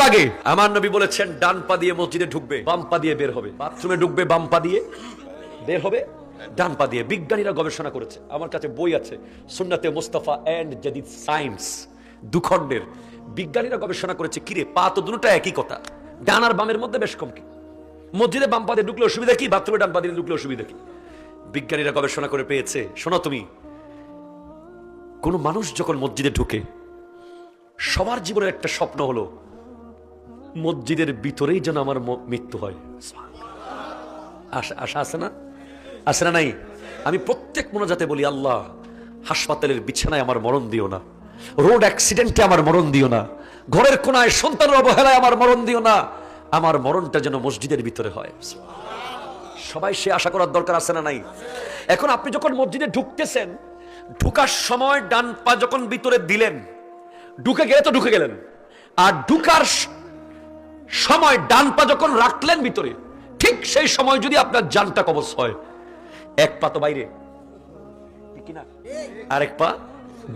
আগে আমার নবী বলেছেন ডান পা দিয়ে মসজিদে ঢুকবে, বাম পা দিয়ে বের হবে। বাথরুমে ঢুকবে বাম পা দিয়ে, বের হবে ডান পা দিয়ে। বিজ্ঞানীরা গবেষণা করেছে, আমার কাছে বই আছে, সুন্নাতে মুস্তাফা এন্ড জাদিদ সায়েন্স, দুখণ্ডের। বিজ্ঞানীরা গবেষণা করেছে, কিরে পা তো দুটোটা একই কথা, ডান আর বামের মধ্যে বেশ কম কি? মসজিদে বাম পা দিয়ে ঢুকলে অসুবিধা কি, বাথরুমে ডান পা দিয়ে ঢুকলে অসুবিধা কি? বিজ্ঞানীরা গবেষণা করে পেয়েছে, শোনো তুমি, কোন মানুষ যখন মসজিদে ঢুকে সবার জীবনের একটা স্বপ্ন হলো মসজিদের ভিতরেই যেন আমার মৃত্যু হয়। আশা আছে না? আছে না নাই? আমি প্রত্যেক মোনাজাতে বলি, আল্লাহ হাসপাতালের বিছানায় আমার মরণ দিও না, রোড অ্যাক্সিডেন্টে আমার মরণ দিও না, ঘরের কোনায় সন্তানের অবহেলায় আমার মরণ দিও না, আমার মরণটা যেন মসজিদের ভিতরে হয়। সবাই সে আশা করার দরকার আছে না নাই? এখন আপনি যখন মসজিদে ঢুকতেছেন, ঢুকার সময় ডান পা যখন ভিতরে দিলেন, ঢুকে গেলে তো ঢুকে গেলেন, আর ঢুকার সময় ডান পা যখন রাখলেন ভিতরে, ঠিক সেই সময় যদি আপনার জানটা কবজ হয়, এক পা তো বাইরে কিনা, আরেক পা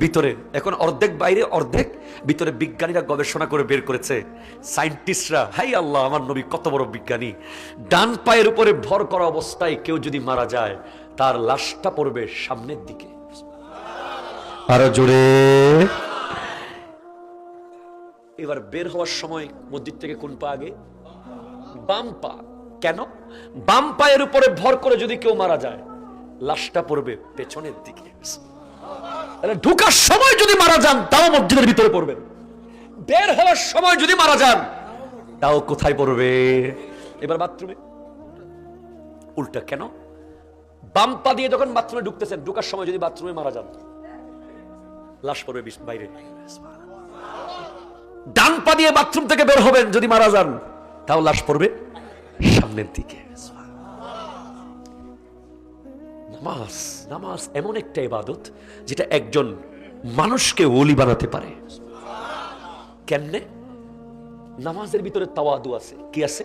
ভিতরে। এখন অর্ধেক বাইরে অর্ধেক ভিতরে। বিজ্ঞানীরা গবেষণা করে বের করেছে, সায়েন্টিস্টরা, হাই আল্লাহ আমার নবী কত বড় বিজ্ঞানী, ডান পায়ের উপরে ভর করা অবস্থায় কেউ যদি মারা যায়, তার লাশটা পড়বে সামনের দিকে। আরো জোরে। এবার বের হওয়ার সময় মসজিদ থেকে কোন পা আগে? বাম পা। কেন? বাম পায়ের উপরে ভর করে যদি কেউ মারা যায়, লাশটা পড়বে পেছনের দিকে। ঢুকার সময় যদি মারা যান, তাও মসজিদের ভিতরে পড়বেন। বের হওয়ার সময় যদি মারা যান, তাও কোথায় পড়বে? এবার বাথরুমে উল্টা। কেন? বাম পা দিয়ে যখন বাথরুমে ঢুকতেছেন, ঢুকার সময় যদি বাথরুমে মারা যান, লাশ পড়বে বাইরে। ডান পা দিয়ে বাথরুম থেকে বের হবেন, যদি মারা যান, তাও লাশ পড়বে সামনের দিকে। নামাজ, নামাজ এমন একটা ইবাদত যেটা একজন মানুষকে ওলি বানাতে পারে। কেমনে? নামাজের ভিতরে তাওয়াদু আছে। কি আছে?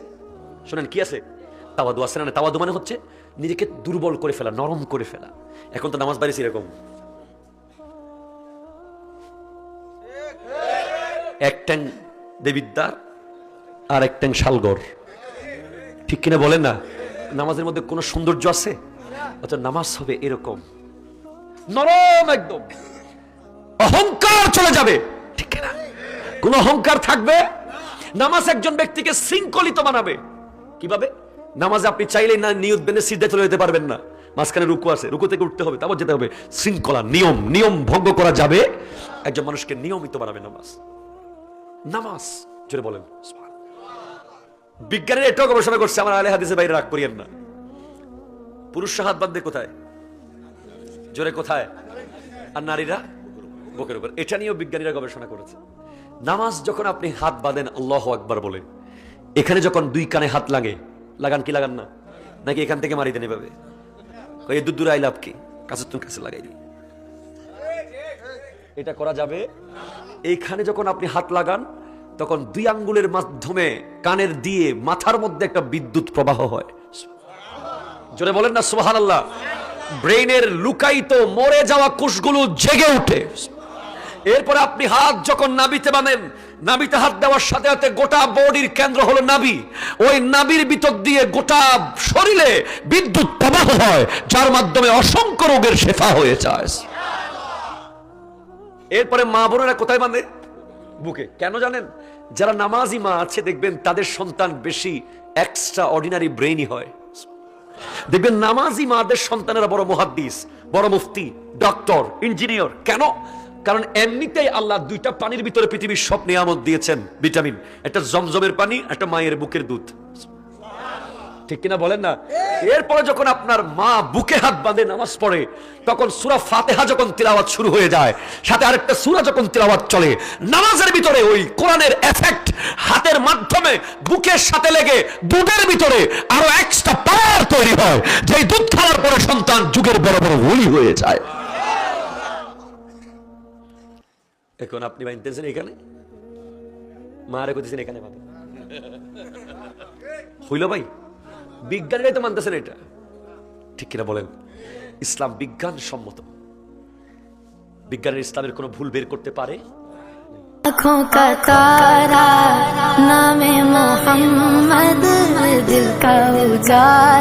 শোনেন, কি আছে? তাওয়াদু আছে না? তাওয়াদু মানে হচ্ছে নিজেকে দুর্বল করে ফেলা, নরম করে ফেলা। এখন তো নামাজ বাড়িছে এরকম, এক ট্যাং দেবিদ্বার আর এক ট্যাং শালগর, ঠিক কিনা বলেন না? নামাজের মধ্যে কোনো সৌন্দর্য আছে? অর্থাৎ নামাজ হবে এরকম নরম, একদম অহংকার চলে যাবে, ঠিক কিনা? কোন অহংকার থাকবে? নামাজ একজন ব্যক্তিকে শৃঙ্খলিত বানাবে। কিভাবে? নামাজে আপনি চাইলেই না নিয়ত বেঁধে সিজদায় চলে যেতে পারবেন না, মাঝখানে রুকু আছে, রুকু থেকে উঠতে হবে, তারপর যেতে হবে। শৃঙ্খলা, নিয়ম, নিয়ম ভঙ্গ করা যাবে। একজন মানুষকে নিয়মিত বানাবে নামাজ। নামাজ জোরে বলেন। বিজ্ঞানীরা এটাও গবেষণা করছে, আমার আলে হাদিসের বাইরে রাগ করিয়েন না। পুরুষরা হাত বাঁধবে কোথায়? জোরে কোথায়? আর নারীরা বুকের উপর। এটা নিয়েও বিজ্ঞানীরা গবেষণা করেছে। নামাজ যখন আপনি হাত বাঁধেন আল্লাহু আকবার বলে, এখানে যখন দুই কানে হাত লাগে, লাগান কি লাগান না? নাকি এখান থেকে মারি দেন এভাবে? এই দূর দূরে আইলাভ কি, কাছে তুমি কাছে লাগাই দিই, এটা করা যাবে? এইখানে যখন আপনি হাত লাগান, তখন দুই আঙ্গুলের মাধ্যমে কানের দিয়ে মাথার মধ্যে একটা বিদ্যুৎ প্রবাহ হয়। জোরে বলেন না সুবহানাল্লাহ। ব্রেইনের লুকায়িত মরে যাওয়া কোষগুলো জেগে ওঠে। এরপরে আপনি হাত যখন নাভিতে বাঁধেন, নাভিতে হাত দেওয়ার সাথে সাথে গোটা বডির কেন্দ্র হলো নাভি। ওই নাভির ভিতর দিয়ে গোটা শরীরে বিদ্যুৎ প্রবাহ হয়, যার মাধ্যমে অসংখ্য রোগের শেফা হয়ে যায়। এরপরে মা বোনেরা কোথায় বাঁধে? বুকে। কেন জানেন? যারা নামাজি মা আছে দেখবেন তাদের সন্তান বেশি এক্সট্রা অর্ডিনারি ব্রেইনি হয়। দেখবেন নামাজি মাদের সন্তানেরা বড় মুহাদ্দিস, বড় মুফতি, ডক্টর, ইঞ্জিনিয়ার। কেন? কারণ এমনিতেই আল্লাহ দুইটা পানির ভিতরে পৃথিবীর সব নিয়ামত দিয়েছেন, ভিটামিন। একটা জমজমের পানি, একটা মায়ের বুকের দুধ, ঠিক কিনা বলেন না? এরপরে যখন আপনার মা বুকে হাত বাঁধে নামাজ পড়ে, তখন সূরা ফাতিহা যখন তিলাওয়াত শুরু হয়ে যায়, সাথে আরেকটা সূরা যখন তিলাওয়াত চলে, নামাজের ভিতরে ওই কোরআনের এফেক্ট হাতের মাধ্যমে বুকের সাথে লেগে দুধের ভিতরে আরো এক্সট্রা পাওয়ার তৈরি হয়, যেই দুধ খাওয়ার পরে সন্তান যুগের বড় বড় ওলি হয়ে যায়। এখন আপনি বাঁধতেছেন এখানে, মারে কইতেছেন এখানে পাবে, হইল ভাই? বিজ্ঞানীরাই তো মানতেছেন এটা, ঠিক কিনা বলেন? ইসলাম বিজ্ঞান সম্মত। বিজ্ঞানের ইসলামের কোনো ভুল বের করতে পারে? কাউজার